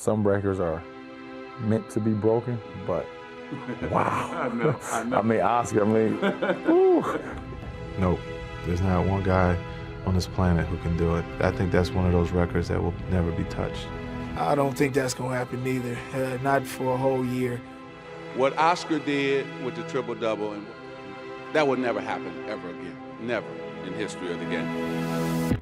some records are meant to be broken, but wow. I know. I mean, Oscar, woo. Nope. There's not one guy on this planet who can do it. I think that's one of those records that will never be touched. I don't think that's going to happen either, not for a whole year. What Oscar did with the triple-double, and that would never happen ever again. Never in history of the game.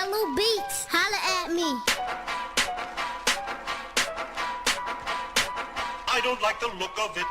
Jello Beats, holla at me. I don't like the look of it.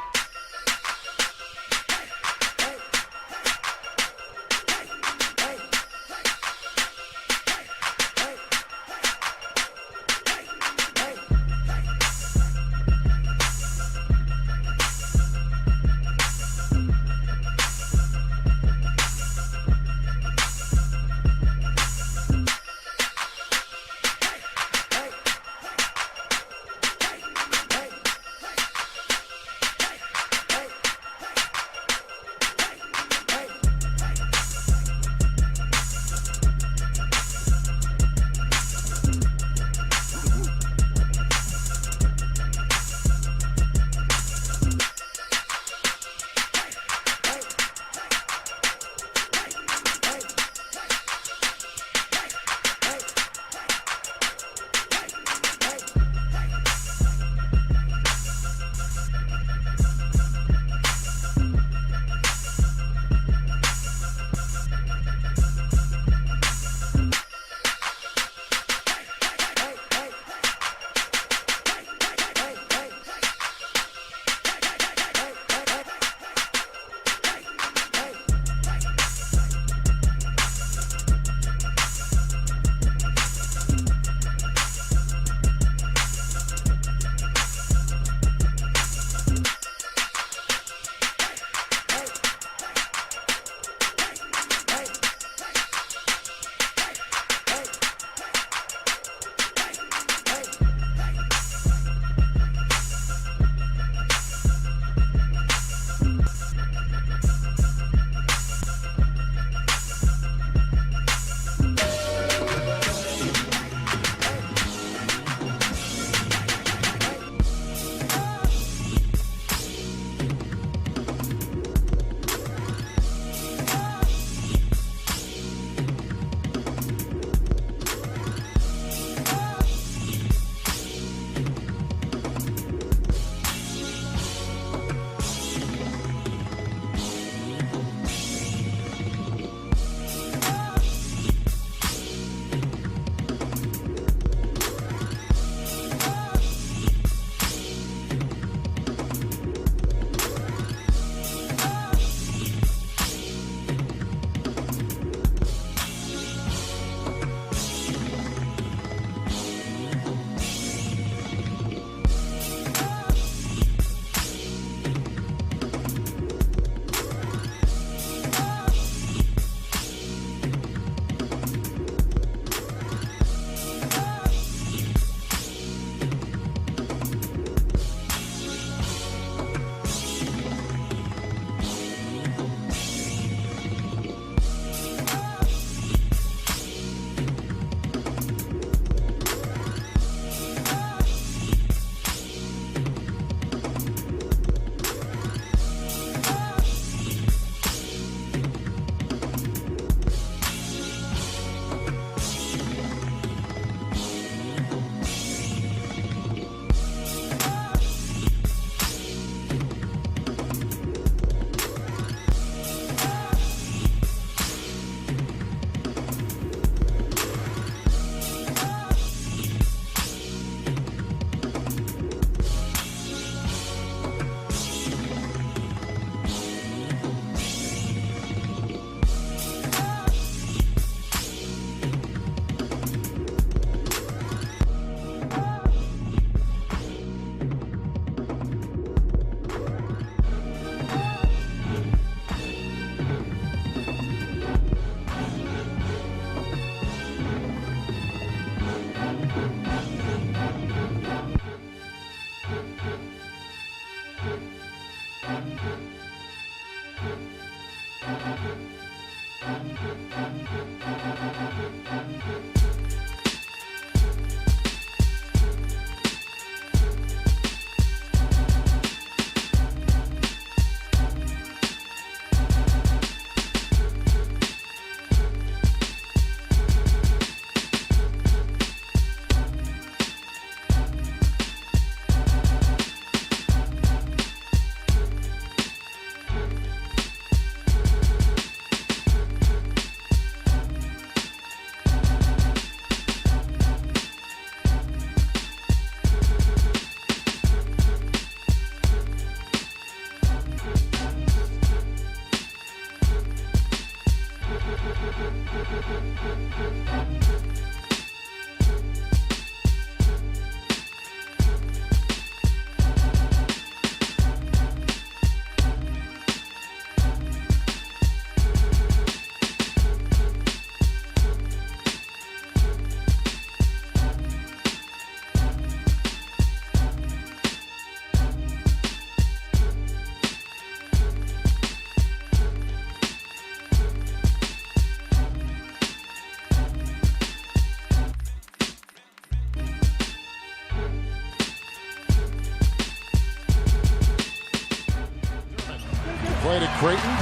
Played at Creighton,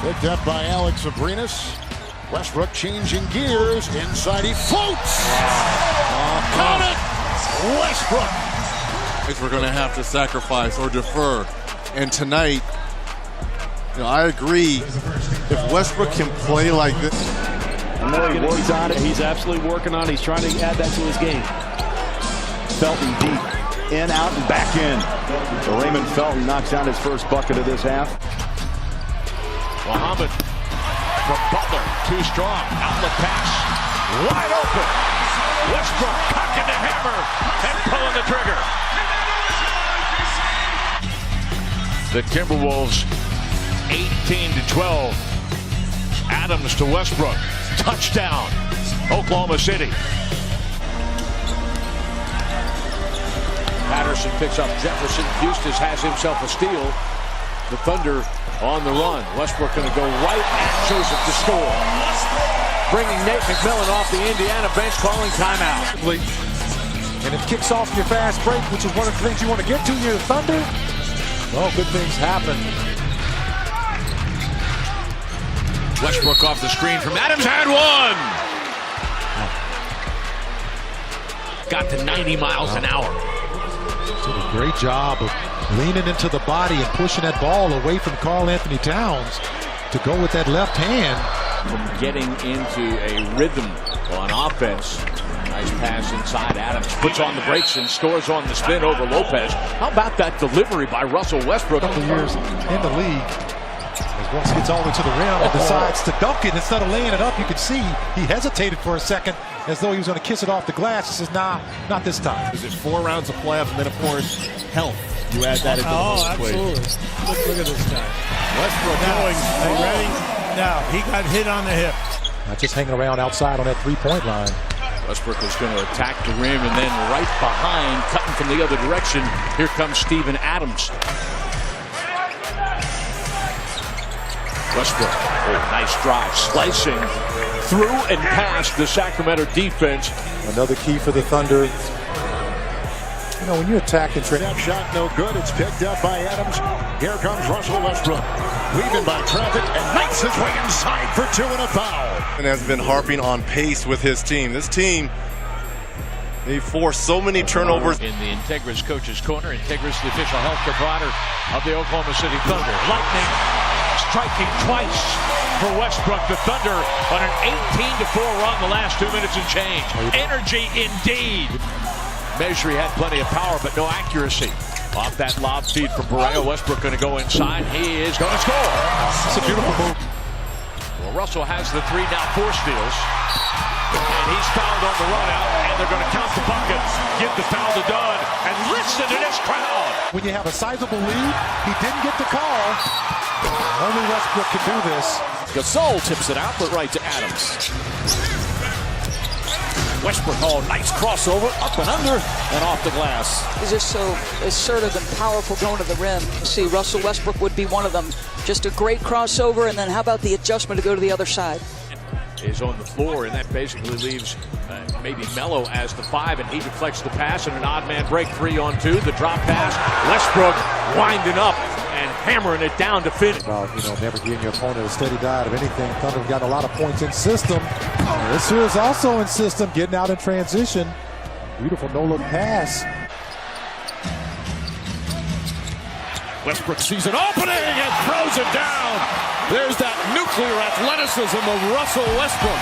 picked up by Alex Abrinas. Westbrook changing gears, inside he floats! Count it! Westbrook! We're going to have to sacrifice or defer. And tonight, I agree, if Westbrook can play like this. He's on it. He's absolutely working on it. He's trying to add that to his game. Felton deep, in, out, and back in. So Raymond Felton knocks down his first bucket of this half. Muhammad from Butler, too strong, outlet pass, wide open. Westbrook cocking the hammer and pulling the trigger. The Timberwolves 18-12. Adams to Westbrook, touchdown, Oklahoma City. Patterson picks up Jefferson. Eustace has himself a steal. The Thunder on the run. Westbrook going to go right at Joseph to score. Bringing Nate McMillan off the Indiana bench, calling timeout. And it kicks off your fast break, which is one of the things you want to get to. You're the Thunder. Well, good things happen. Westbrook off the screen from Adams and one. Got to 90 miles an hour. Did a great job of leaning into the body and pushing that ball away from Karl Anthony Towns to go with that left hand. From getting into a rhythm on offense. Nice pass inside. Adams puts on the brakes and scores on the spin over Lopez. How about that delivery by Russell Westbrook? A couple of years in the league. As once he gets all the way to the rim and decides to dunk it instead of laying it up, you can see he hesitated for a second as though he was going to kiss it off the glass. He says, nah, not this time. There's 4 rounds of playoffs, and then, of course, health. You add that into the whole equation. Absolutely. Look at this guy. Westbrook going. Are you ready? Now, he got hit on the hip. Not just hanging around outside on that three-point line. Westbrook is going to attack the rim, and then right behind, cutting from the other direction, here comes Steven Adams. Westbrook, nice drive, slicing through and past the Sacramento defense. Another key for the Thunder. You know, when you attack and That shot no good. It's picked up by Adams. Here comes Russell Westbrook. Weaving by traffic and knocks his way inside for 2 and a foul. And has been harping on pace with his team. This team, they force so many turnovers. In the Integris coach's corner, Integris, the official health provider of the Oklahoma City Thunder. Lightning striking twice for Westbrook. The Thunder on an 18-4 run the last 2 minutes and change. Energy indeed. Measure had plenty of power, but no accuracy. Off that lob feed from Borrego. Westbrook going to go inside. He is going to score. It's a beautiful move. Well, Russell has the 3, now 4 steals. And he's fouled on the run out, and they're going to count the buckets. Give the foul to Dunn, and listen to this crowd. When you have a sizable lead, he didn't get the call. Only Westbrook can do this. Gasol tips it out, but right to Adams. Westbrook, nice crossover, up and under, and off the glass. These are so assertive and powerful going to the rim. See, Russell Westbrook would be one of them. Just a great crossover, and then how about the adjustment to go to the other side? Is on the floor, and that basically leaves maybe Melo as the 5, and he deflects the pass, and an odd man break 3-on-2. The drop pass, Westbrook winding up and hammering it down to finish. About, never giving your opponent a steady diet of anything. Thunder got a lot of points in system. This here is also in system, getting out in transition. Beautiful no-look pass. Westbrook sees an opening and throws it down. There's that nuclear athleticism of Russell Westbrook.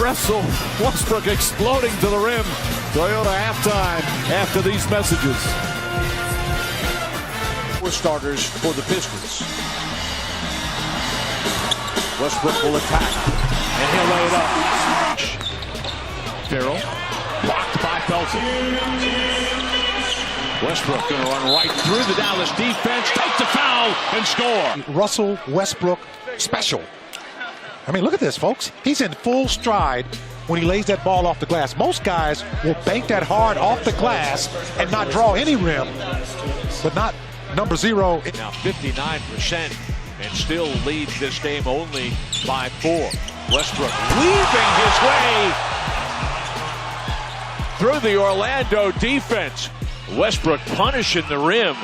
Russell Westbrook exploding to the rim. Toyota halftime after these messages. 4 starters for the Pistons. Westbrook will attack, and he'll lay it up. Farrell, blocked by Felton. Westbrook going to run right through the Dallas defense, take the foul, and score. Russell Westbrook special. I mean, look at this, folks. He's in full stride when he lays that ball off the glass. Most guys will bank that hard off the glass and not draw any rim, but not number 0. Now 59% and still leads this game only by 4. Westbrook weaving his way through the Orlando defense. Westbrook punishing the rim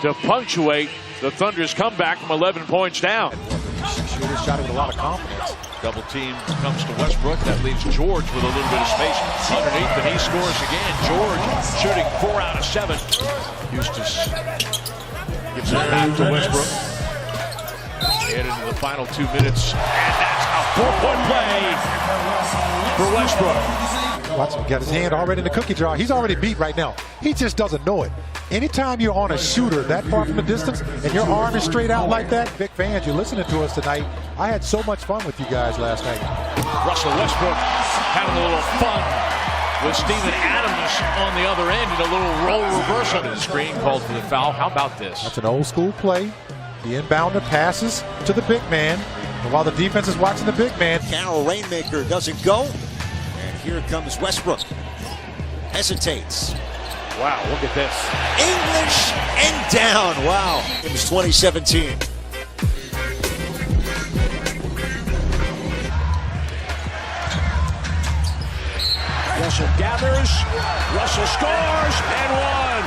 to punctuate the Thunder's comeback from 11 points down. Shooter shot it with a lot of confidence. Double team comes to Westbrook. That leaves George with a little bit of space underneath, and he scores again. George shooting 4 out of 7. Eustace gives it back to Westbrook. Head into the final 2 minutes, and that's a 4-point play for Westbrook. Watch him, got his hand already in the cookie jar. He's already beat right now. He just doesn't know it. Anytime you're on a shooter that far from the distance and your arm is straight out like that, big fans, you're listening to us tonight. I had so much fun with you guys last night. Russell Westbrook having a little fun with Steven Adams on the other end and a little roll reversal. The screen called for the foul. How about this? That's an old school play. The inbounder passes to the big man. And while the defense is watching the big man, Carroll Rainmaker doesn't go. And here comes Westbrook. Hesitates. Wow, look at this. English and down. Wow. It was 2017. Russell gathers. Russell scores and one.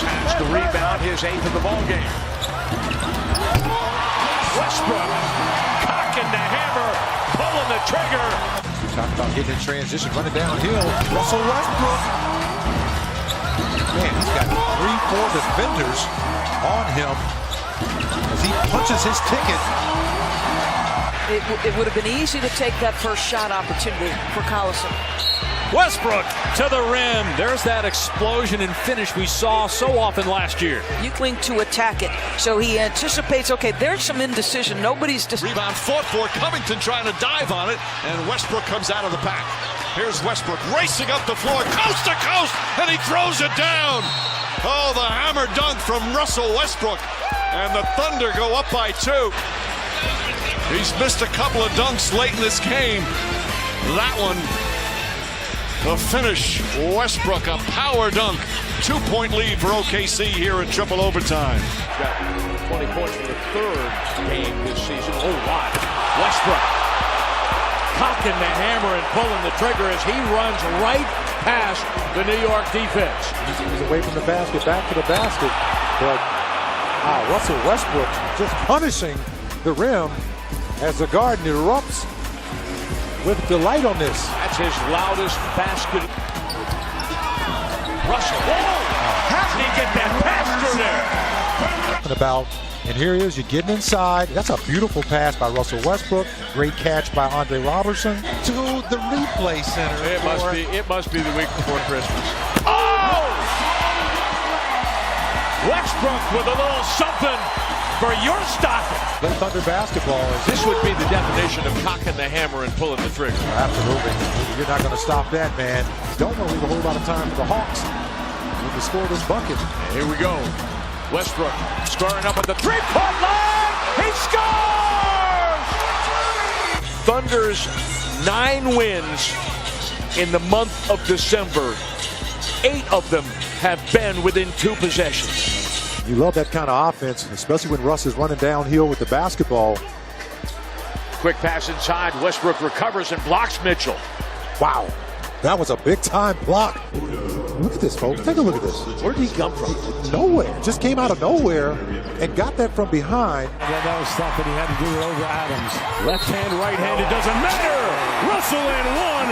Has the rebound, his 8th of the ball game. Westbrook cocking the hammer, pulling the trigger. We talked about getting in transition, running downhill. Russell Westbrook. Man, he's got 3-4 defenders on him as he punches his ticket. It would have been easy to take that first shot opportunity for Collison. Westbrook to the rim. There's that explosion and finish we saw so often last year. Eucling to attack it. So he anticipates, okay, there's some indecision. Nobody's Rebound fought for. Covington trying to dive on it, and Westbrook comes out of the pack. Here's Westbrook racing up the floor, coast to coast, and he throws it down. Oh, the hammer dunk from Russell Westbrook. And the Thunder go up by 2. He's missed a couple of dunks late in this game. That one, the finish, Westbrook, a power dunk. 2-point lead for OKC here in triple overtime. Got 20 points for the 3rd game this season. Oh, wow. Westbrook cocking the hammer and pulling the trigger as he runs right past the New York defense. He's away from the basket, back to the basket. But Russell Westbrook just punishing the rim as the Garden erupts with delight on this. That's his loudest basket. Russell, how did he get that pass through there? And here he is, you're getting inside. That's a beautiful pass by Russell Westbrook. Great catch by Andre Robertson to the replay center. It must be the week before Christmas. Oh! Westbrook with a little something for your stocking. Thunder basketball. This would be the definition of cocking the hammer and pulling the trigger. Absolutely. You're not going to stop that, man. Don't want to leave a whole lot of time for the Hawks when you score this bucket. And here we go. Westbrook scoring up at the 3-point line. He scores! Thunder's 9 wins in the month of December. 8 of them have been within 2 possessions. You love that kind of offense, especially when Russ is running downhill with the basketball. Quick pass inside. Westbrook recovers and blocks Mitchell. Wow. That was a big-time block. Look at this, folks. Take a look at this. Where did he come from? Nowhere. Just came out of nowhere and got that from behind. That was something he had to do it over Adams. Left hand, right hand, it doesn't matter. Russell and one.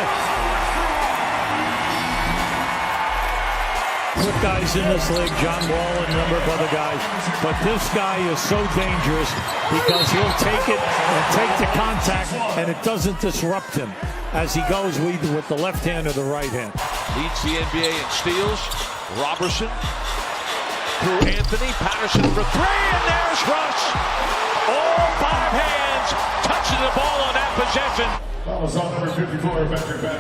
Good guys in this league, John Wall and a number of other guys. But this guy is so dangerous because he'll take it and take the contact, and it doesn't disrupt him as he goes either with the left hand or the right hand. Leads the NBA in steals. Robertson through Anthony. Patterson for 3, and there's Russ. All 5 hands touching the ball on that possession.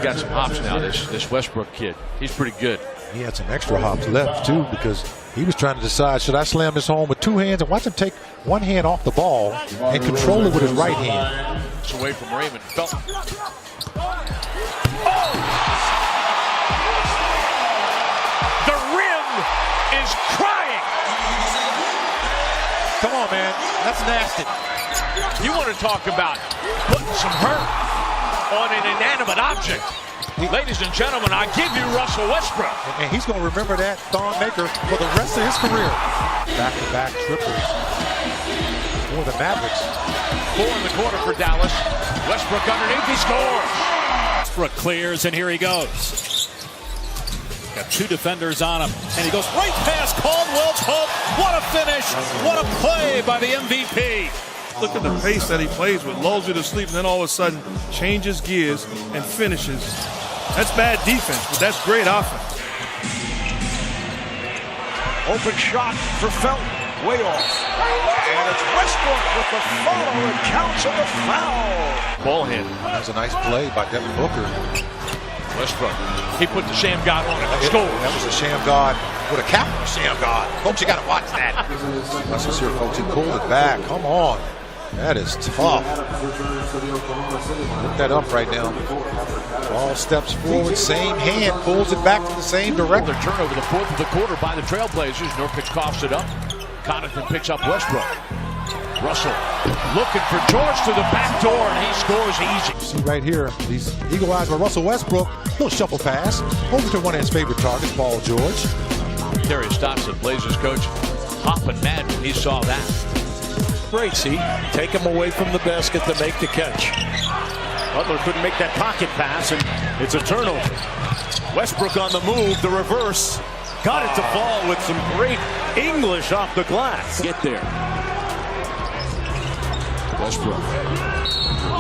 Got some hops now, this Westbrook kid. He's pretty good. He had some extra hops left, too, because he was trying to decide, should I slam this home with 2 hands and watch him take 1 hand off the ball and control it with his right hand. It's away from Raymond. Felton. The rim is crying. Come on, man. That's nasty. You want to talk about putting some hurt on an inanimate object. Ladies and gentlemen, I give you Russell Westbrook. And he's going to remember that Thon Maker for the rest of his career. Back-to-back triples for the Mavericks. 4 in the quarter for Dallas. Westbrook underneath, he scores. Westbrook clears, and here he goes. Got 2 defenders on him, and he goes right past Caldwell's Hope. What a finish! What a play by the MVP. Look at the pace that he plays with. Lulls you to sleep, and then all of a sudden changes gears and finishes. That's bad defense, but that's great offense. Open shot for Felton. Way off. And it's Westbrook with the follow and counts on the foul. Ball handle. That was a nice play by Devin Booker. Westbrook. He put the Sham God on it. Score. That was a Sham God with a capital Sham God. Folks, you got to watch that. Let's just hear, folks. He pulled it back. Come on. That is tough. Look that up right now. Ball steps forward, same hand, pulls it back to the same direction. Turnover the 4th of the quarter by the Trailblazers. Nurkic coughs it up. Connaughton picks up Westbrook. Russell looking for George to the back door, and he scores easy. See right here, these eagle eyes by Russell Westbrook. Little shuffle pass over to one of his favorite targets, Paul George. Darius Dotson, Blazers coach, hopping mad when he saw that. Great, see, take him away from the basket to make the catch. Butler couldn't make that pocket pass, and it's a turnover. Westbrook on the move, the reverse. Got it to fall with some great English off the glass. Get there. Westbrook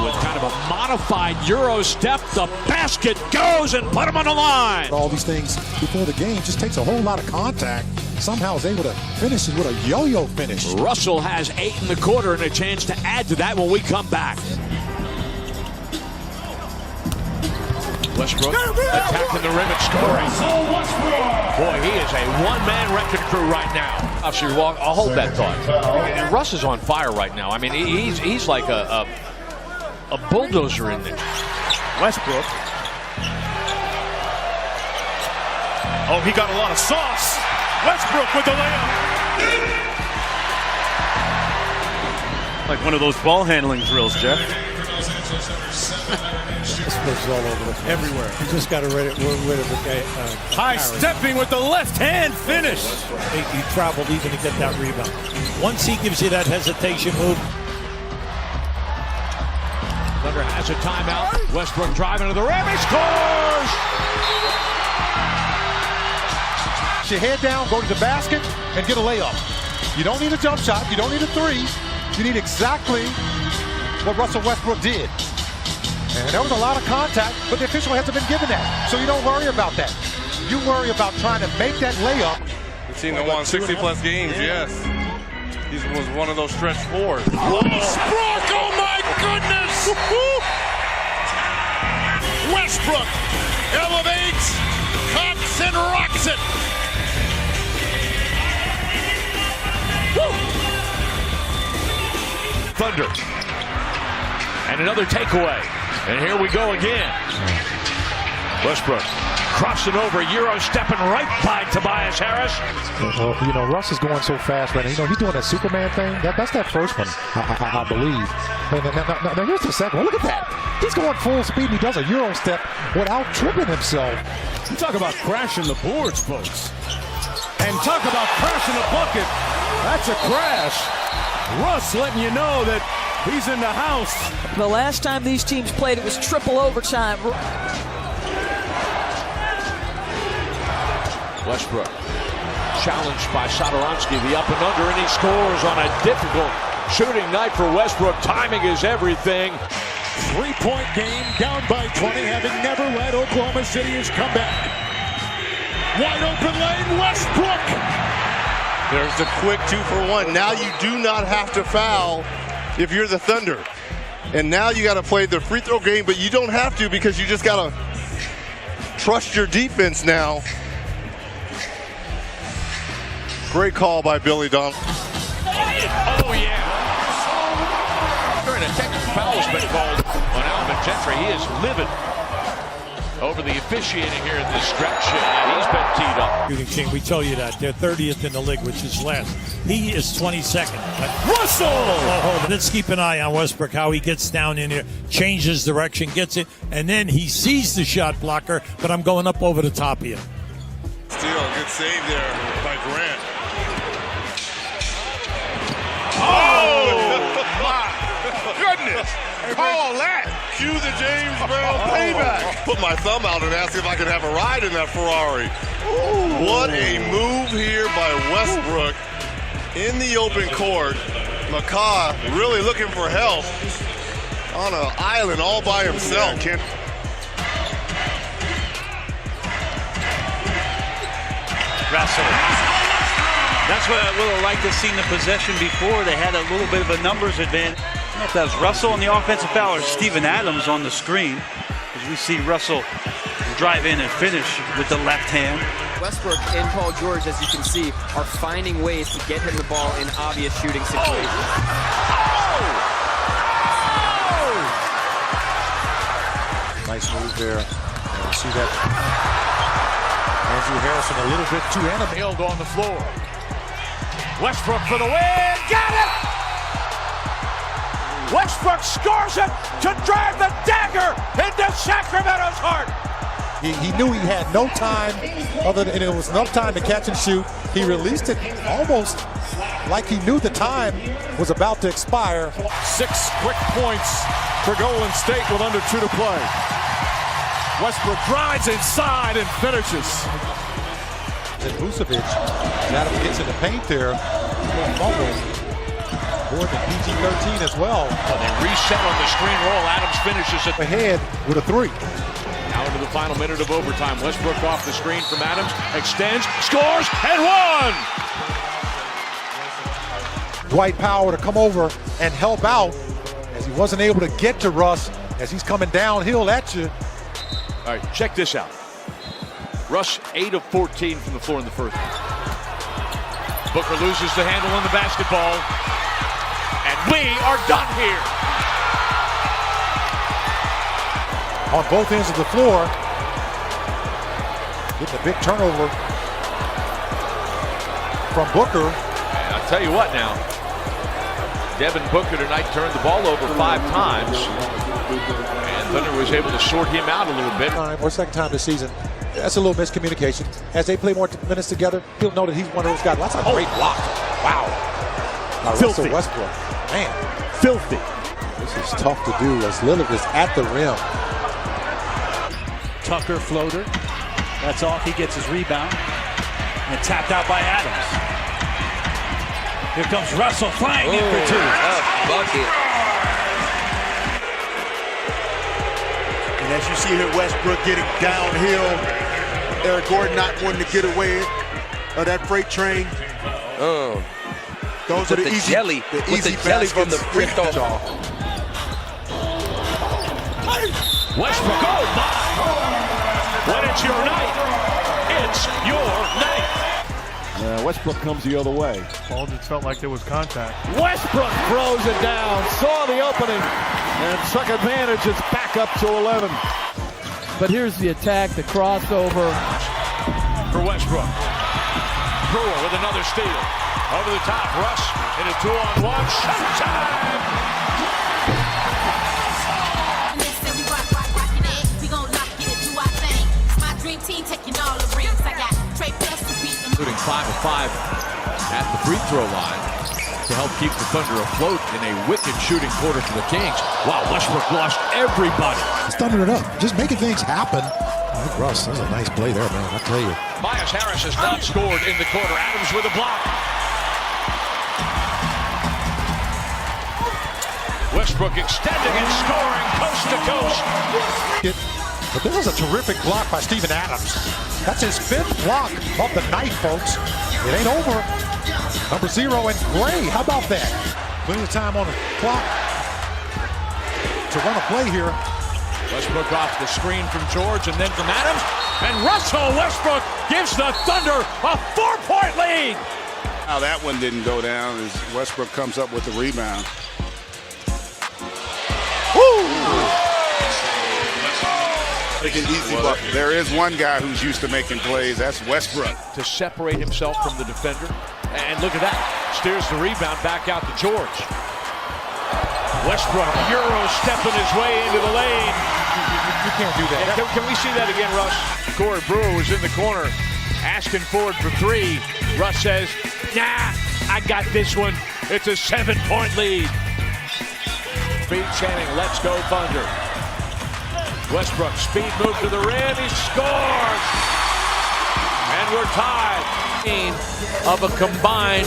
with kind of a modified Euro step. The basket goes and put him on the line. All these things before the game just takes a whole lot of contact. Somehow is able to finish it with a yo-yo finish. Russell has 8 in the quarter and a chance to add to that when we come back. Westbrook attacking the rim and scoring. Boy, he is a one-man wrecking crew right now. I'll hold that thought. And Russ is on fire right now. I mean, he's like a bulldozer in there. Westbrook. Oh, he got a lot of sauce. Westbrook with the layup. Like one of those ball handling drills, Jeff. Westbrook's all over the place. Everywhere. You just got to rid of the guy. High stepping with the left hand finish. He traveled even to get that rebound. Once he gives you that hesitation move. Thunder has a timeout. Westbrook driving to the rim. He scores! Your head down, go to the basket, and get a layup. You don't need a jump shot. You don't need a 3. You need exactly what Russell Westbrook did. And there was a lot of contact, but the official hasn't been given that. So you don't worry about that. You worry about trying to make that layup. We've seen him won 60-plus games, yes. He was one of those stretch 4s. Westbrook, oh my goodness! Westbrook elevates, cocks and rocks it. Thunder. And another takeaway. And here we go again. Westbrook crossing over, Euro stepping right by Tobias Harris. Well, you know, Russ is going so fast right now. You know, he's doing that Superman thing. That's that first one, I believe. Now, here's the second one. Look at that. He's going full speed, and he does a Euro step without tripping himself. You talk about crashing the boards, folks. And talk about crashing the bucket. That's a crash. Russ letting you know that he's in the house. The last time these teams played, it was triple overtime. Westbrook challenged by Satoransky, the up and under, and he scores on a difficult shooting night for Westbrook. Timing is everything. 3-point game, down by 20, having never led Oklahoma City has come back. Wide open lane, Westbrook. There's a quick 2-for-1. Now you do not have to foul if you're the Thunder. And now you got to play the free throw game, but you don't have to because you just got to trust your defense now. Great call by Billy Donovan. Oh, yeah. And a technical foul has been called on Alvin Gentry. He is livid over the officiating here in this stretch. He's been teed up. Shooting King, we tell you that. They're 30th in the league, which is last. He is 22nd. Russell! Oh, let's keep an eye on Westbrook, how he gets down in here, changes direction, gets it, and then he sees the shot blocker, but I'm going up over the top here. Still, good save there by Durant. Oh, my goodness. Call that. Cue the James Brown payback. Put my thumb out and ask if I could have a ride in that Ferrari. Ooh. What a move here by Westbrook in the open court. McCaw really looking for help on an island all by himself. Yeah, Russell. That's what I would have liked to have seen the possession before. They had a little bit of a numbers advantage. I don't know if that was Russell on the offensive foul or Steven Adams on the screen. As we see Russell drive in and finish with the left hand. Westbrook and Paul George, as you can see, are finding ways to get him the ball in obvious shooting situations. Nice move there. See that Andrew Harrison a little bit too animated on the floor. Westbrook for the win. Got it! Westbrook scores it to drive the dagger into Sacramento's heart. He knew he had no time, and it was enough time to catch and shoot. He released it almost like he knew the time was about to expire. 6 quick points for Golden State with under 2 to play. Westbrook drives inside and finishes. And Vucevic, Adams gets in the paint there. Fumble. More than PG-13 as well. They reset on the screen roll. Adams finishes it ahead with a 3. Now into the final minute of overtime. Westbrook off the screen from Adams, extends, scores, and 1! Dwight Powell to come over and help out as he wasn't able to get to Russ as he's coming downhill at you. All right, check this out. Russ 8 of 14 from the floor in the first. Booker loses the handle on the basketball. And we are done here. On both ends of the floor. Getting a big turnover from Booker. And I'll tell you what now. Devin Booker tonight turned the ball over 5 times. And Thunder was able to sort him out a little bit. Or second time this season. That's a little miscommunication. As they play more minutes together, he'll know that he's one of those guys. That's a great block. Wow. Filthy. Russell Westbrook. Man. Filthy. This is tough to do as Lillard is at the rim. Tucker floater. That's off. He gets his rebound. And tapped out by Adams. Here comes Russell flying in for 2. Bucket. And as you see here, Westbrook getting downhill. Eric Gordon not wanting to get away of that freight train. Oh. Those are the easy, jelly. The easy jelly from the free throw. Westbrook, oh my! When it's your night, it's your night. Westbrook comes the other way. Paul just felt like there was contact. Westbrook throws it down, saw the opening, and took advantage. It's back up to 11. But here's the attack, the crossover. For Westbrook. Brewer with another steal. Over the top, Russ in a 2-on-1. Shot time! Including 5 of 5 at the free throw line to help keep the Thunder afloat in a wicked shooting quarter for the Kings. Wow, Westbrook lost everybody. He's thundering it up, just making things happen. Like Russ, that was a nice play there, man, I tell you. Myers Harris has not scored in the quarter. Adams with a block. Westbrook extending and scoring coast to coast. But this is a terrific block by Steven Adams. That's his 5th block of the night, folks. It ain't over. Number 0 and Gray, how about that? Plenty of time on the clock to run a play here. Westbrook off the screen from George and then from Adams. And Russell Westbrook gives the Thunder a 4-point lead. Now that one didn't go down as Westbrook comes up with the rebound. Easy bucket. There is one guy who's used to making plays. That's Westbrook. To separate himself from the defender. And look at that. Steers the rebound back out to George. Westbrook Euro stepping his way into the lane. You can't do that. Can we see that again, Russ? Corey Brewer was in the corner asking for it for 3. Russ says, nah, I got this one. It's a 7-point lead. Speed chanting, let's go Thunder. Westbrook, speed move to the rim, he scores! And we're tied. Of a combined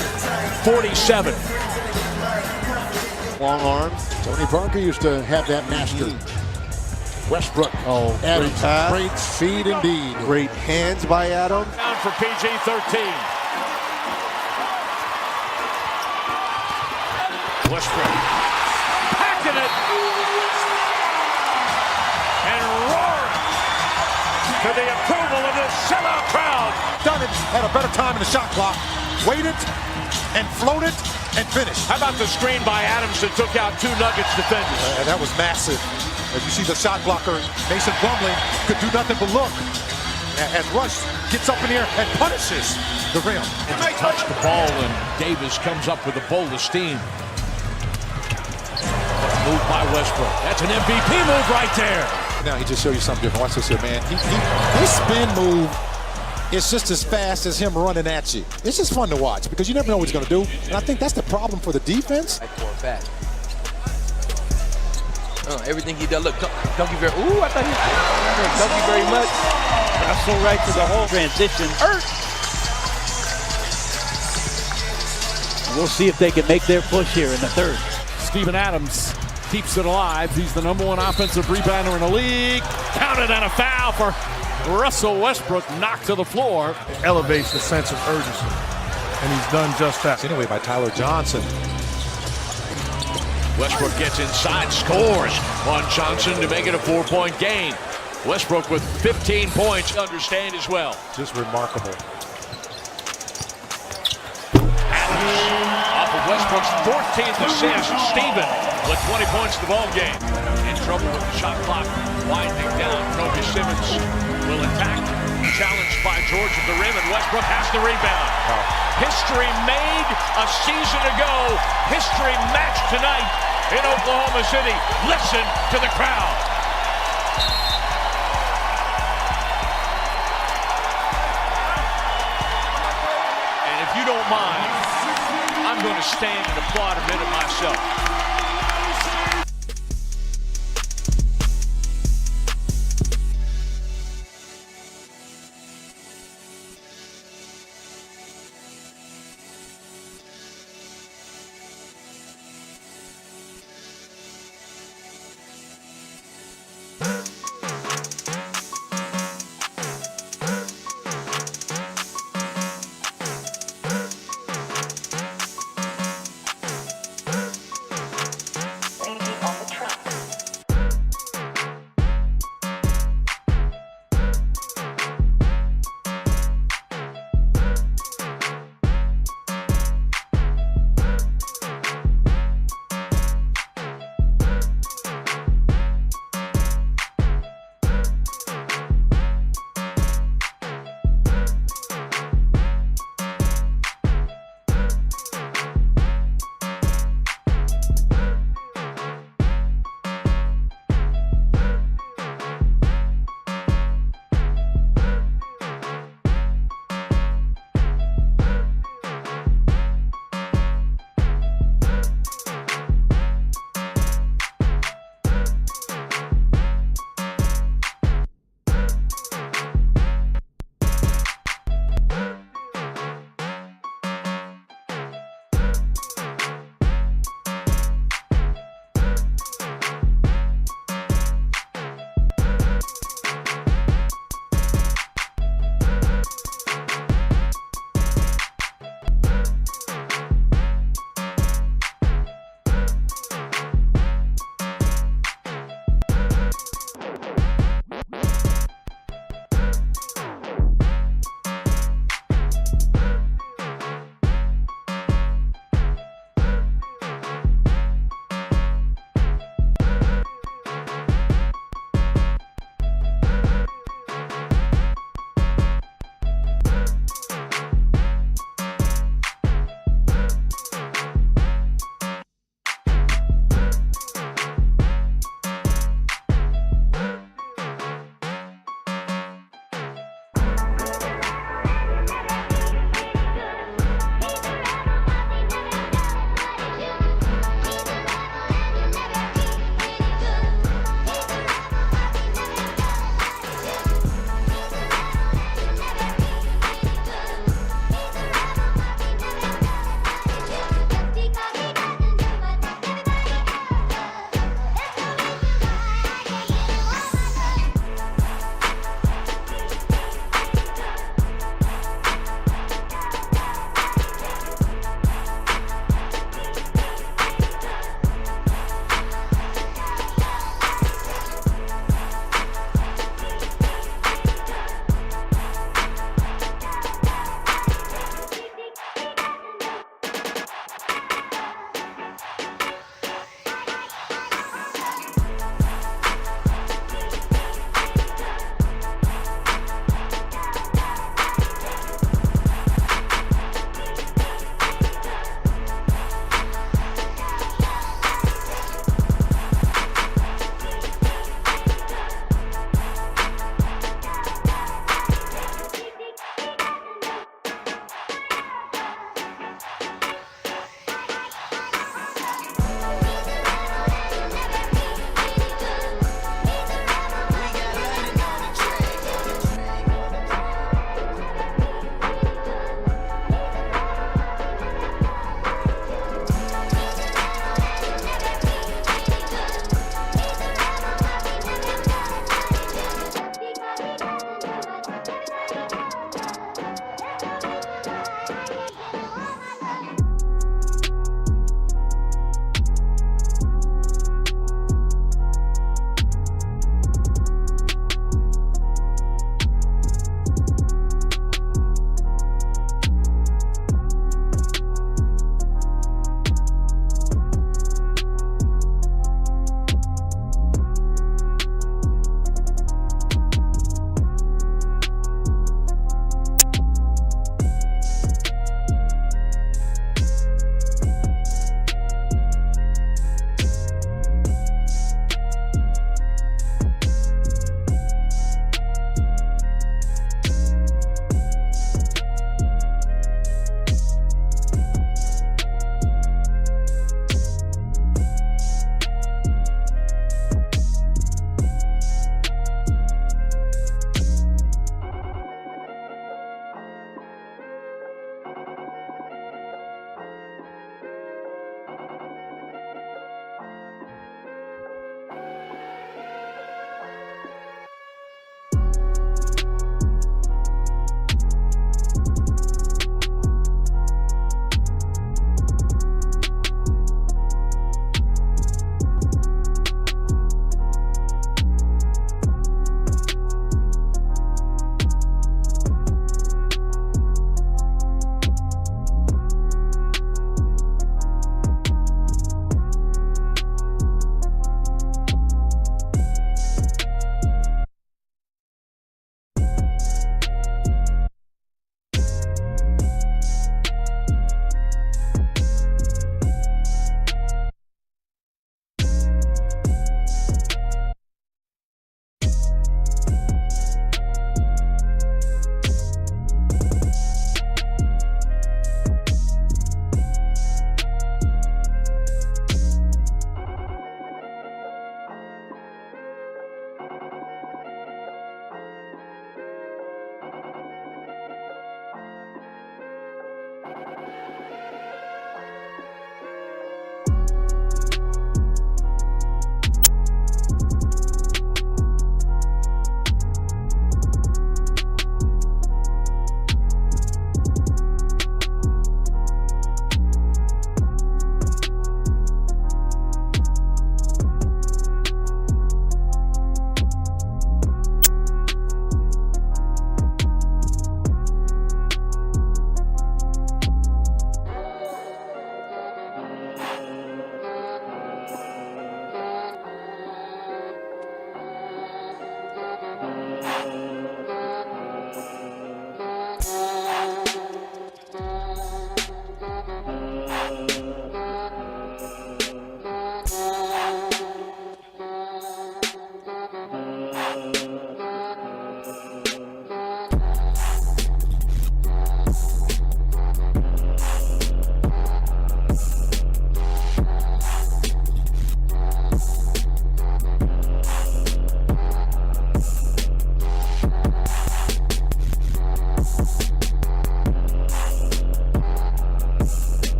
47. Long arms. Tony Parker used to have that master. Westbrook. Oh, Adams. Great feed indeed. Great hands by Adam. Down for PG-13. Westbrook packing it and roaring to the approval of this sellout crowd. Done it at a better time in the shot clock. Waited and floated and finished. How about the screen by Adams that took out 2 Nuggets defenders? That was massive. As you see the shot blocker, Mason Plumlee, could do nothing but look. As Rush gets up in the air and punishes the rim. Touch the ball and Davis comes up with a bolt of steam. Move by Westbrook. That's an MVP move right there. Now he just showed you something different. Watch this here, man. His spin move is just as fast as him running at you. It's just fun to watch because you never know what he's going to do. And I think that's the problem for the defense. Everything he does. Look, don't you very. Ooh, I thought he. Don't you very much. That's so right to the whole transition. We'll see if they can make their push here in the third. Steven Adams keeps it alive. He's the #1 offensive rebounder in the league. Counted on a foul for Russell Westbrook, knocked to the floor. It elevates the sense of urgency, and he's done just that. Anyway, by Tyler Johnson. Westbrook gets inside, scores on Johnson to make it a 4-point game. Westbrook with 15 points, understand as well. Just remarkable. Adams off of Westbrook's 14th assist. Steven with 20 points in the ball game. In trouble with the shot clock winding down. Kobe Simmons will attack. Challenged by George at the rim, and Westbrook has the rebound. History made a season ago. History matched tonight in Oklahoma City. Listen to the crowd. And if you don't mind, I'm going to stand and applaud a minute myself.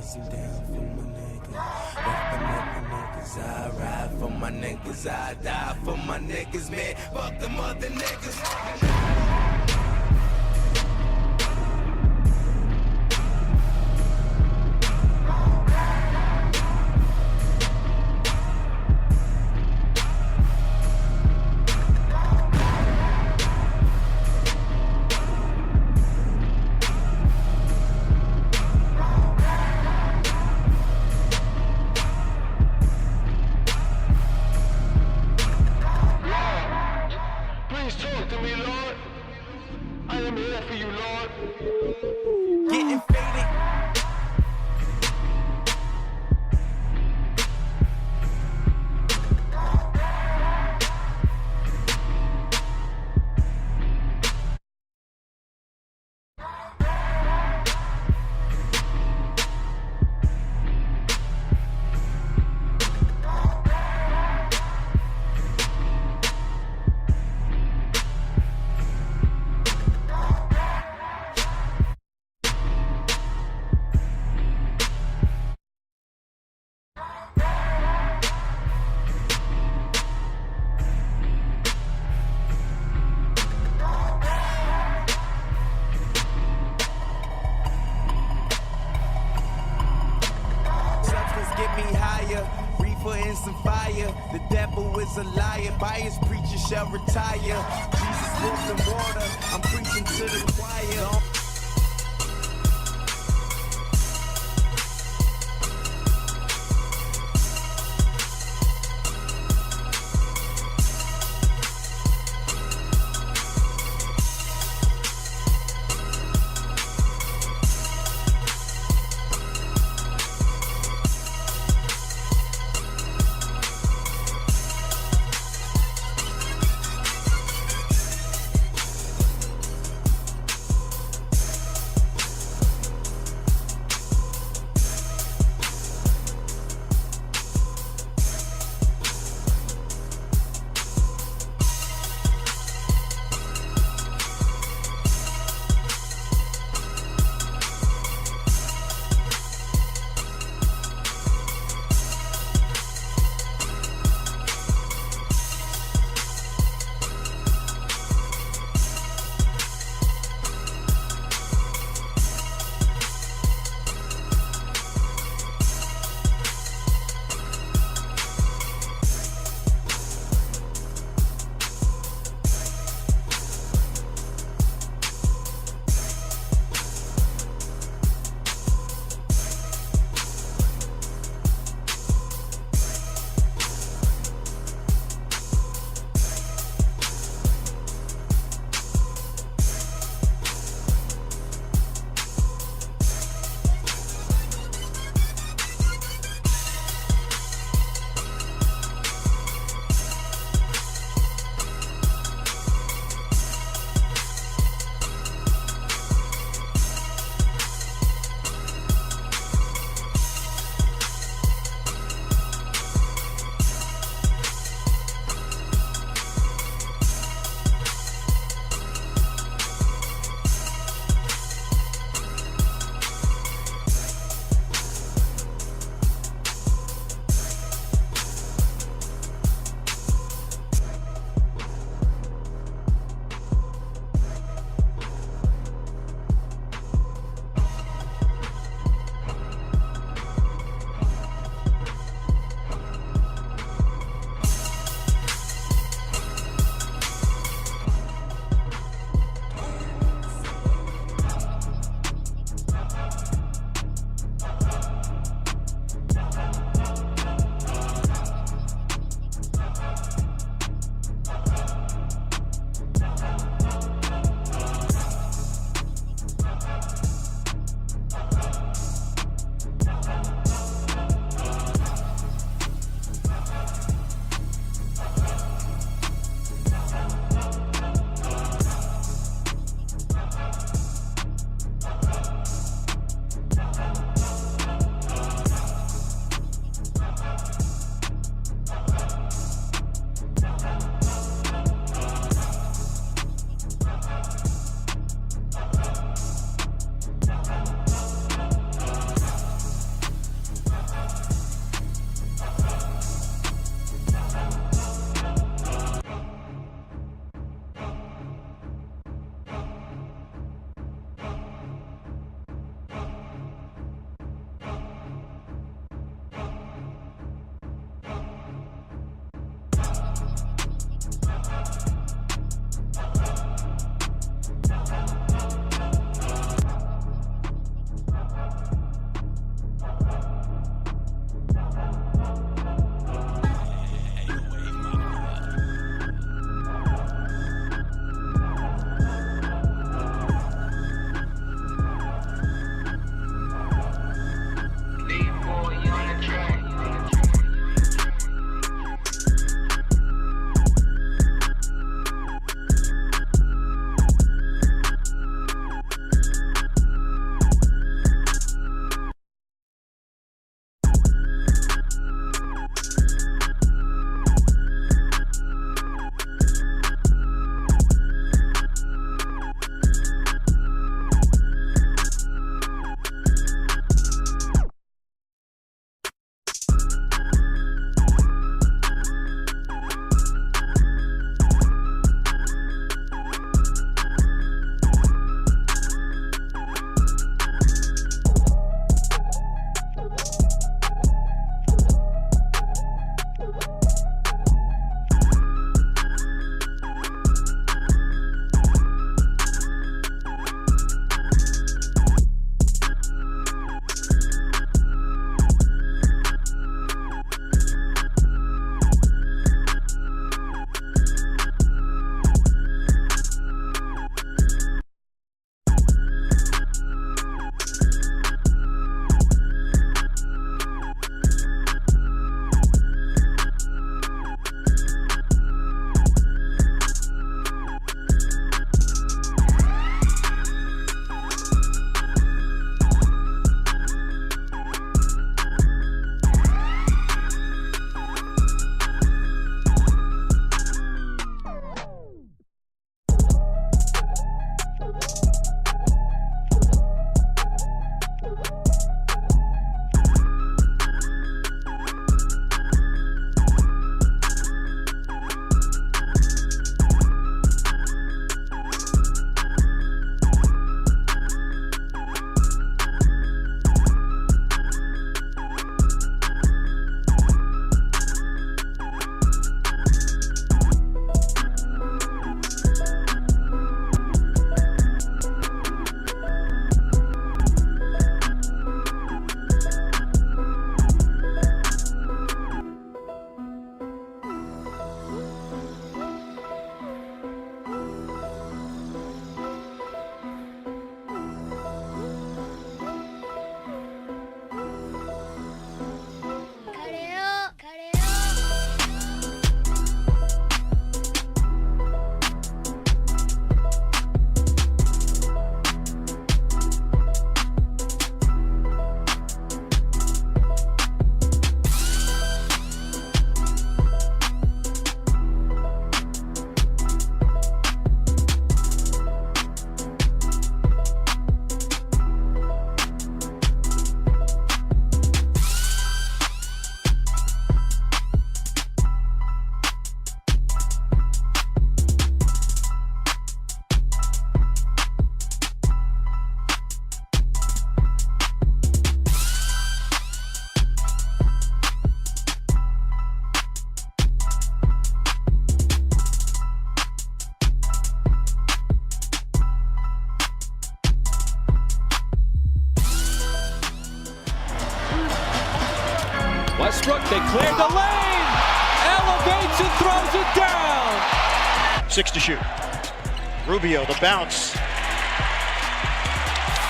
bust it down for my niggas. Fuck them other niggas, I ride for my niggas, I die for my niggas, man. Fuck them other niggas. Getting faded. Get me higher, reefer and some fire. The devil is a liar, bias preacher shall retire. Jesus walks in water, I'm preaching to the choir. Westbrook, they cleared the lane. Elevates and throws it down. 6 to shoot. Rubio, the bounce.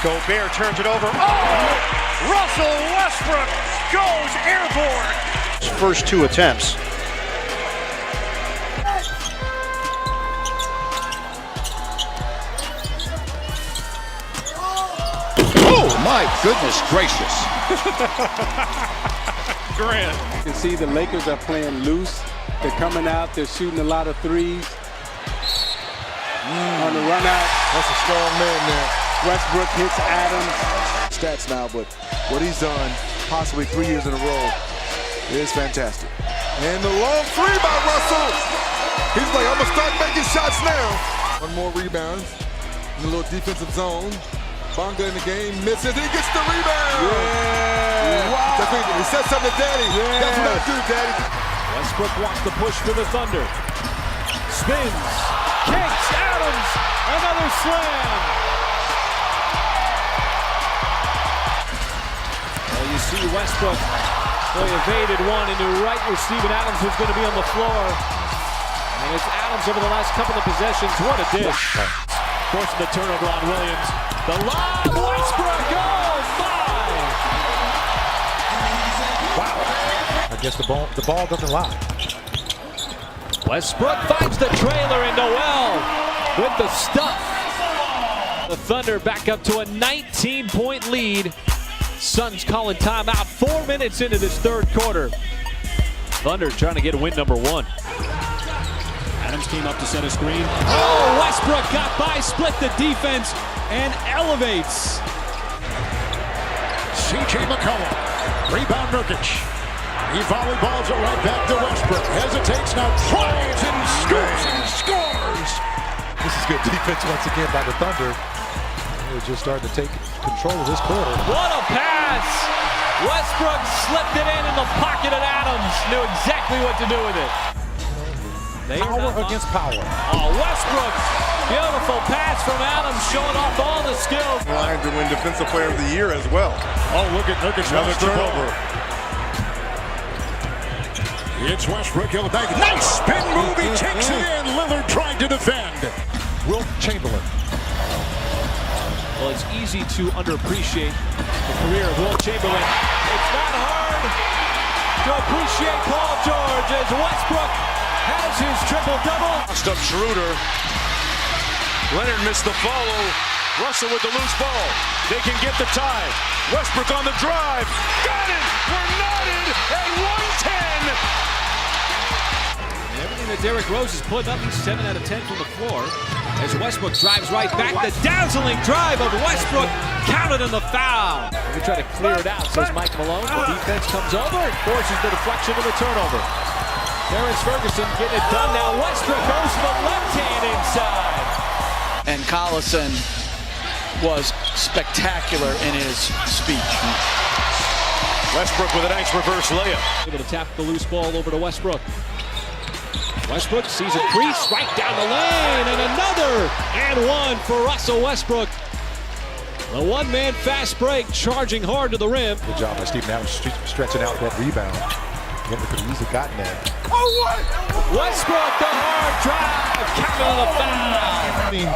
Gobert turns it over. Oh! Russell Westbrook goes airborne. His first 2 attempts. Oh, my goodness gracious. Grant. You can see the Lakers are playing loose. They're coming out. They're shooting a lot of threes. On the run out. That's a strong man there. Westbrook hits Adams. Stats now, but what he's done possibly 3 years in a row is fantastic. And the long three by Russell. He's like, I'm going to start making shots now. One more rebound in a little defensive zone. Bonga in the game, misses, he gets the rebound. Yeah. Wow. He said something to Daddy. Yeah. That's what I do, Daddy. Westbrook wants to push for the Thunder. Spins, kicks, Adams, another slam. Well, you see Westbrook, boy, evaded one into right where Steven Adams was going to be on the floor. And it's Adams over the last couple of possessions. What a dish. Forcing the turnover on Williams. The lob, Westbrook, oh my! Wow. I guess the ball doesn't lie. Westbrook finds the trailer and Noel with the stuff. The Thunder back up to a 19-point lead. Suns calling timeout 4 minutes into this third quarter. Thunder trying to get win number 1. Adams came up to set a screen. Oh, Westbrook got by, split the defense, and elevates. C.J. McCollum, rebound Nurkic. He volleyballs it right back to Westbrook. Hesitates now, drives and scores and scores. This is good defense once again by the Thunder. They're just starting to take control of this quarter. What a pass! Westbrook slipped it in the pocket of Adams. Knew exactly what to do with it. Power against power. Oh, Westbrook. Beautiful pass from Adams, showing off all the skills. Ryan to win Defensive Player of the Year as well. Oh, look at Nurkic. Another turnover. It's Westbrook. He'll back. Nice spin move. He takes it in. Lillard tried to defend. Wilt Chamberlain. Well, it's easy to underappreciate the career of Wilt Chamberlain. It's not hard to appreciate Paul George as Westbrook has his triple-double. Up Schroeder. Leonard missed the follow. Russell with the loose ball. They can get the tie. Westbrook on the drive. Got it! We're knotted at 110! Everything that Derrick Rose is putting up, he's 7 out of 10 from the floor. As Westbrook drives right back, the dazzling drive of Westbrook counted in the foul. We try to clear it out, says Mike Malone. The defense comes over and forces the deflection of the turnover. Terrence Ferguson getting it done now. Westbrook goes to the left hand inside. And Collison was spectacular in his speech. Westbrook with a nice reverse layup. Able to tap the loose ball over to Westbrook. Westbrook sees a crease right down the lane, and another and one for Russell Westbrook. The one-man fast break, charging hard to the rim. Good job by Steven Adams stretching out that rebound. Never could have easily gotten that. Oh, what? Westbrook, the hard drive, counting the foul. I mean,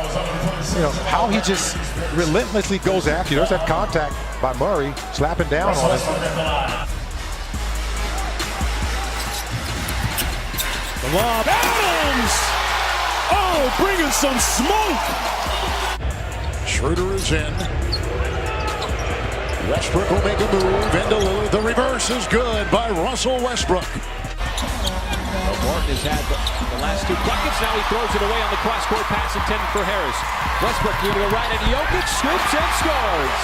you know, how he just relentlessly goes after you. There's that contact by Murray, slapping down on him. The lob, Adams! Oh, bringing some smoke! Schroeder is in. Westbrook will make a move into Lillard. The reverse is good by Russell Westbrook. Martin has had the last 2 buckets. Now he throws it away on the cross-court pass intended for Harris. Westbrook giving it right at Jokic, scoops and scores.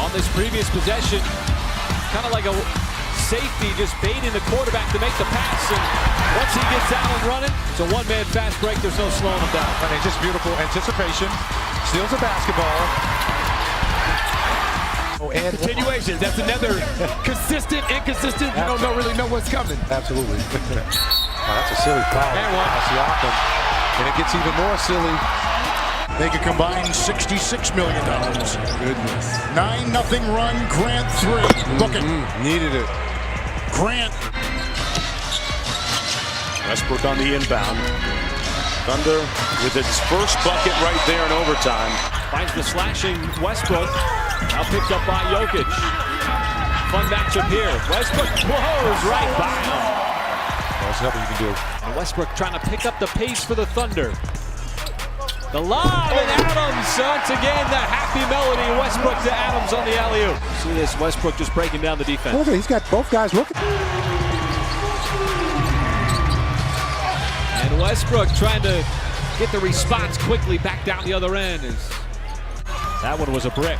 On this previous possession, kind of like a safety just baiting the quarterback to make the pass, and once he gets out and running, it's a one-man fast break. There's no slowing him down. I mean, just beautiful anticipation. Steals a basketball. Oh, and continuation. That's another consistent, inconsistent. You don't really know what's coming. Absolutely. Oh, that's a silly foul. And it gets even more silly They could combine $66 million. Goodness. 9-0 run, Grant 3. Look it. Needed it. Grant. Westbrook on the inbound. Thunder with its first bucket right there in overtime. Finds the slashing Westbrook. Now picked up by Jokic. Fun matchup here. Westbrook blows right by him. There's nothing you can do. And Westbrook trying to pick up the pace for the Thunder. The lob and Adams once again the happy melody. Westbrook to Adams on the alley-oop. See this Westbrook just breaking down the defense. Look at, he's got both guys looking. And Westbrook trying to get the response quickly back down the other end. That one was a brick.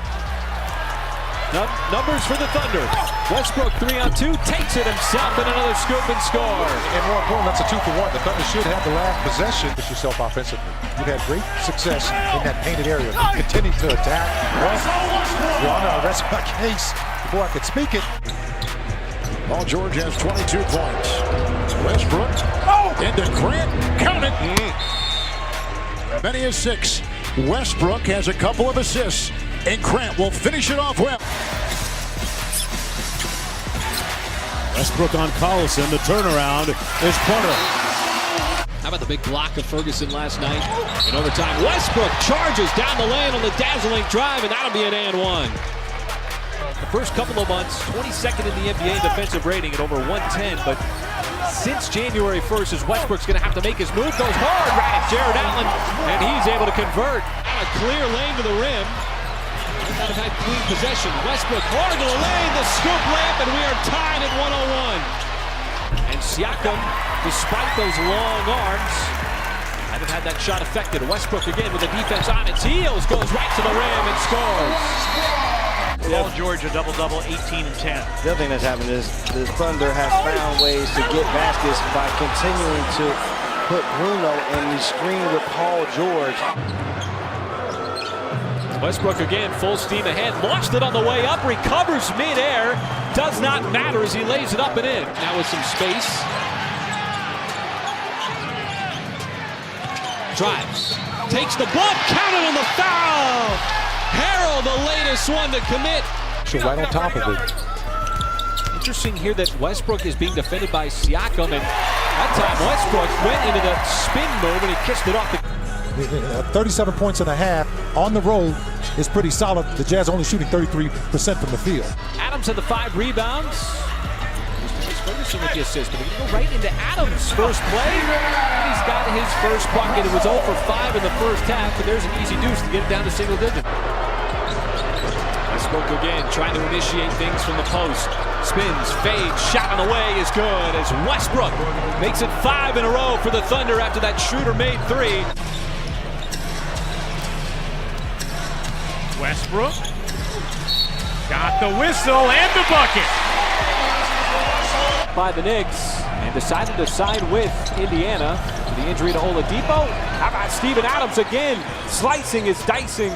Numbers for the Thunder. Westbrook 3-on-2, takes it himself and another scoop and score. And more important, that's a 2-for-1. The Thunder should have the last possession. Put yourself offensively. You've had great success in that painted area. Continue to attack. Well, no, that's my case. Before I could speak it. Paul George has 22 points. Westbrook into Grant. Count it. Many as 6. Westbrook has a couple of assists. And Grant will finish it off well. Westbrook on Collison. The turnaround is Porter. How about the big block of Ferguson last night? In overtime, Westbrook charges down the lane on the dazzling drive, and that'll be an and one. The first couple of months, 22nd in the NBA defensive rating at over 110, but since January 1st, as Westbrook's going to have to make his move, goes hard right at Jared Allen, and he's able to convert. A clear lane to the rim. Might have had clean possession. Westbrook hard to the lane, the scoop layup, and we are tied at 101. And Siakam, despite those long arms, haven't had that shot affected. Westbrook again with the defense on its heels, goes right to the rim and scores. Paul George a double-double, 18 and 10. The other thing that's happened is the Thunder have found ways to get baskets by continuing to put Bruno in the screen with Paul George. Westbrook again, full steam ahead, launched it on the way up, recovers midair, does not matter as he lays it up and in. Now with some space. Drives, takes the bump, counted on the foul! Harrell, the latest one to commit. So right on top of it. Interesting here that Westbrook is being defended by Siakam, and that time Westbrook went into the spin move and he kissed it off the 37 points and a half on the road is pretty solid. The Jazz only shooting 33% from the field. Adams had the 5 rebounds. Ferguson with the assist, but they're going to go right into Adams' first play. He's got his first bucket. It was 0 for 5 in the first half, but there's an easy deuce to get it down to single digit. Westbrook again trying to initiate things from the post. Spins, fades, shot on the way is good as Westbrook makes it 5 in a row for the Thunder after that Schroeder made 3. Westbrook got the whistle and the bucket. By the Knicks and decided to side with Indiana for the injury to Oladipo. How about Steven Adams again slicing his dicing.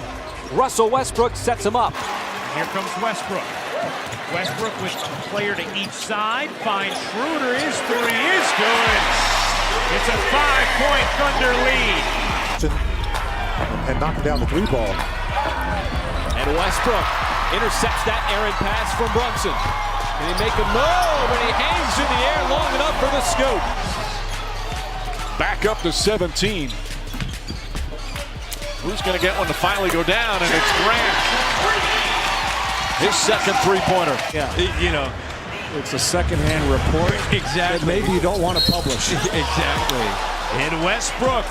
Russell Westbrook sets him up. Here comes Westbrook. Westbrook with a player to each side. Finds Schroeder. His 3 is good. It's a 5-point Thunder lead. And knocking down the 3 ball. And Westbrook intercepts that errant pass from Brunson. Can he make a move? And he hangs in the air long enough for the scoop. Back up to 17. Who's going to get one to finally go down? And it's Grant. His second 3-pointer. Yeah, you know, it's a second-hand report. Exactly. That maybe you don't want to publish. Exactly. And Westbrook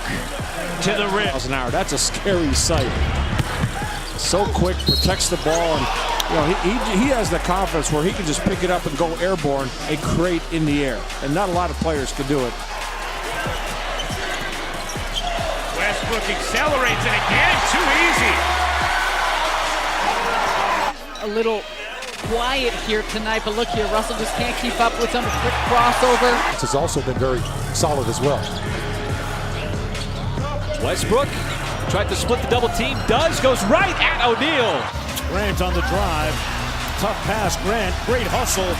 to the rim. Miles an hour. That's a scary sight. So quick, protects the ball, and you know he has the confidence where he can just pick it up and go airborne and create in the air. And not a lot of players can do it. Westbrook accelerates and again, too easy. A little quiet here tonight, but look here, Russell just can't keep up with him. A quick crossover. This has also been very solid as well. Westbrook tried to split the double team, goes right at O'Neal. Grant on the drive. Tough pass, Grant. Great hustle.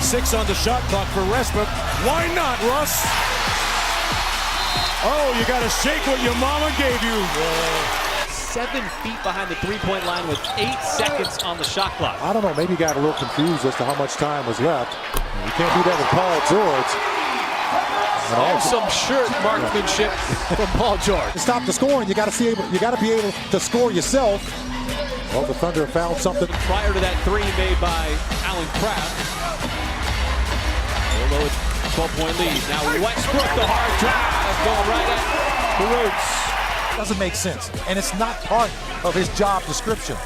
6 on the shot clock for Westbrook. Why not, Russ? Oh, you got to shake what your mama gave you. 7 feet behind the three-point line with 8 seconds on the shot clock. I don't know, maybe he got a little confused as to how much time was left. You can't do that with Paul George. And some shirt marksmanship from Paul George. To stop the scoring, you got to be able to score yourself. Well, the Thunder found something. Prior to that three made by Alan Craft. Although it's a 12-point lead. Now Westbrook, the hard drive, going right at the roots. Doesn't make sense, and it's not part of his job description.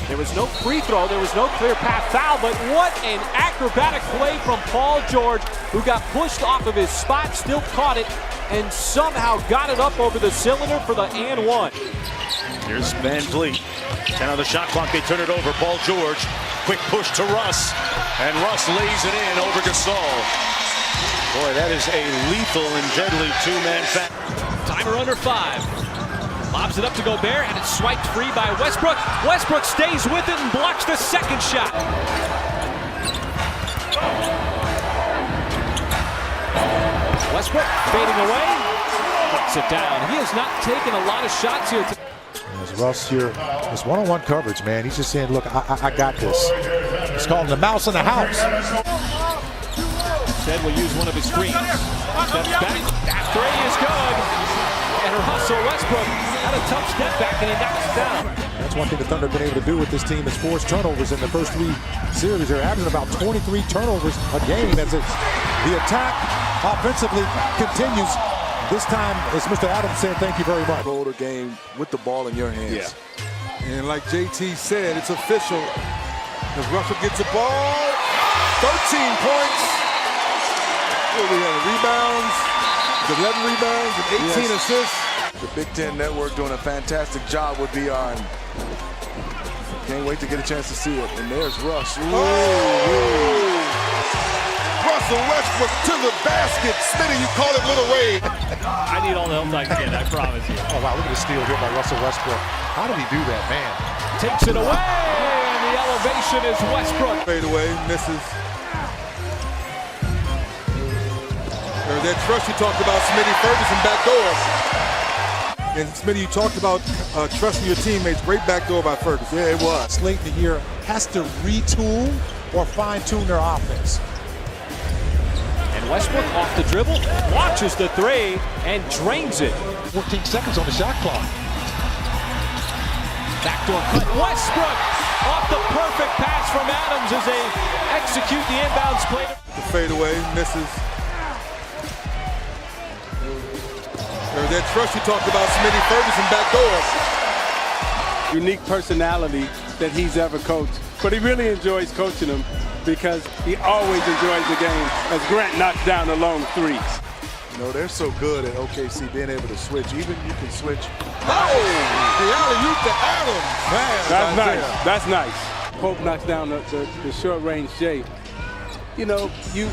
There was no free throw, there was no clear path foul, but what an acrobatic play from Paul George, who got pushed off of his spot, still caught it, and somehow got it up over the cylinder for the and one. Here's Van Vliet. 10 on the shot clock, they turn it over. Paul George, quick push to Russ, and Russ lays it in over Gasol. Boy, that is a lethal and deadly two-man fight. Timer under 5. Lobs it up to Gobert, and it's swiped free by Westbrook. Westbrook stays with it and blocks the second shot. Westbrook fading away. Knocks it down. He has not taken a lot of shots here. As Russ here, it's one-on-one coverage, man. He's just saying, look, I got this. He's calling the mouse in the house. Said will use one of his screens. Steps back. That three is good. And Russell Westbrook had a tough step back, and he knocks it down. That's one thing the Thunder have been able to do with this team is force turnovers in the first 3 series. They're averaging about 23 turnovers a game as the attack offensively continues. This time, as Mr. Adams said, thank you very much. Hold a game with the ball in your hands. Yeah. And like JT said, it's official. As Russell gets the ball, 13 points. Well, we have rebounds, 11 rebounds, and 18 assists. The Big Ten Network doing a fantastic job with VR. Can't wait to get a chance to see it. And there's Russ. Oh! Russell Westbrook to the basket. Smitty, you call it Little Ray. I need all the help I can get, I promise you. Oh, wow, look at the steal here by Russell Westbrook. How did he do that, man? Takes it away, and the elevation is Westbrook. Fade away, misses. There's that trust you talked about, Smitty Ferguson, back door. And Smitty, you talked about trusting your teammates. Great backdoor by Ferguson. Yeah, it was. Slate the year has to retool or fine-tune their offense. And Westbrook off the dribble, launches the three, and drains it. 14 seconds on the shot clock. Backdoor cut. Westbrook off the perfect pass from Adams as they execute the inbounds play. The fadeaway misses. There's that trust you talked about, Smitty Ferguson, back door. Unique personality that he's ever coached. But he really enjoys coaching them because he always enjoys the game as Grant knocks down the long threes. You know, they're so good at OKC being able to switch. Even you can switch. Oh! The alley-oop to Adams. Man, that's nice. That's nice. Pope knocks down the short-range J. You know, again,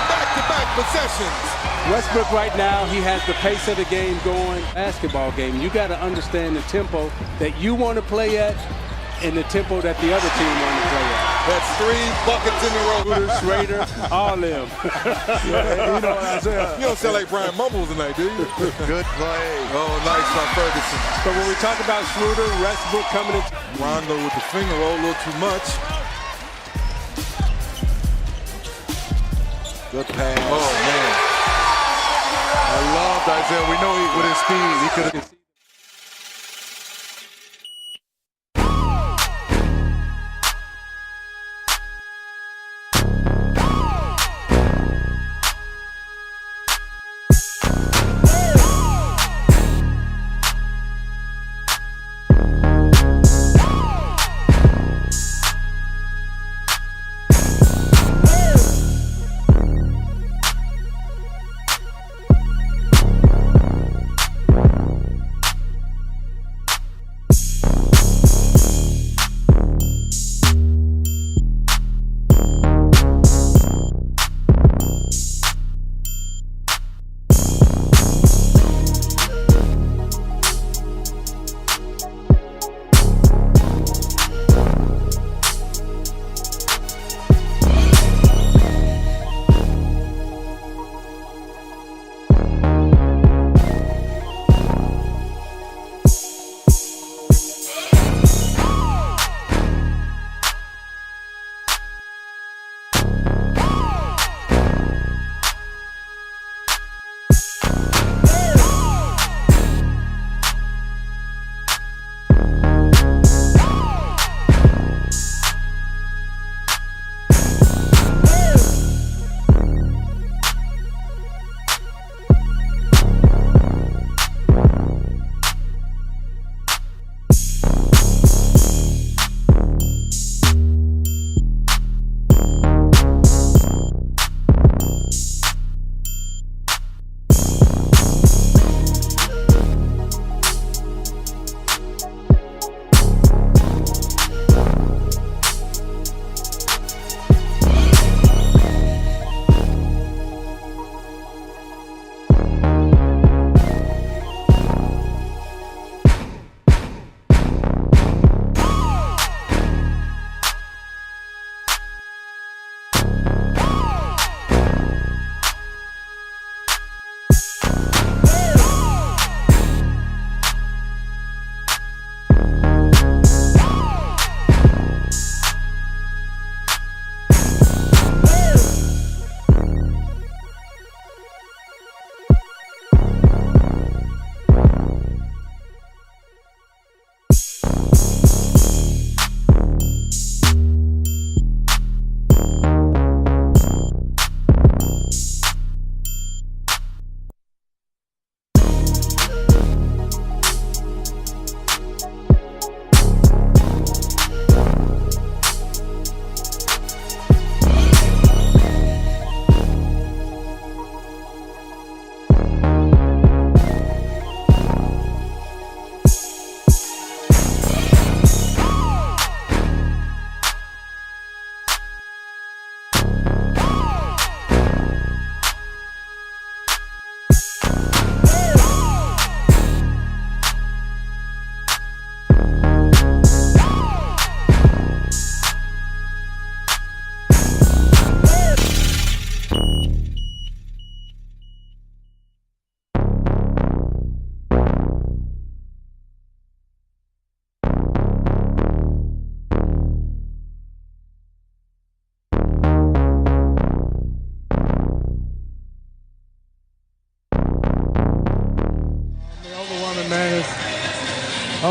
back-to-back possessions. Westbrook right now, he has the pace of the game going. Basketball game, you got to understand the tempo that you want to play at and the tempo that the other team want to play at. That's 3 buckets in a row. Schrader, all them. Yeah, you know, Isaiah, you don't sound like Brian Mumbles tonight, do you? Good play. Oh, nice by Ferguson. But when we talk about Schroeder, Westbrook coming in. Rondo with the finger roll, a little too much. Good pass. Oh, man. I loved Isaiah. We know with his speed, he could have.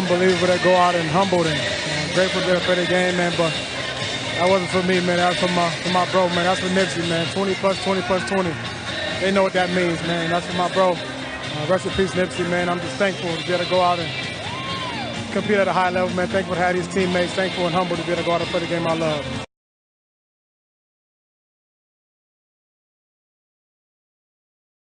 unbelievable to go out and humble them. Grateful to play the game, man, but that wasn't for me, man. That was for my bro, man. That's for Nipsey, man. 20 plus 20 plus 20. They know what that means, man. That's for my bro. Rest in peace, Nipsey, man. I'm just thankful to be able to go out and compete at a high level, man. Thankful to have these teammates. Thankful and humble to be able to go out and play the game I love.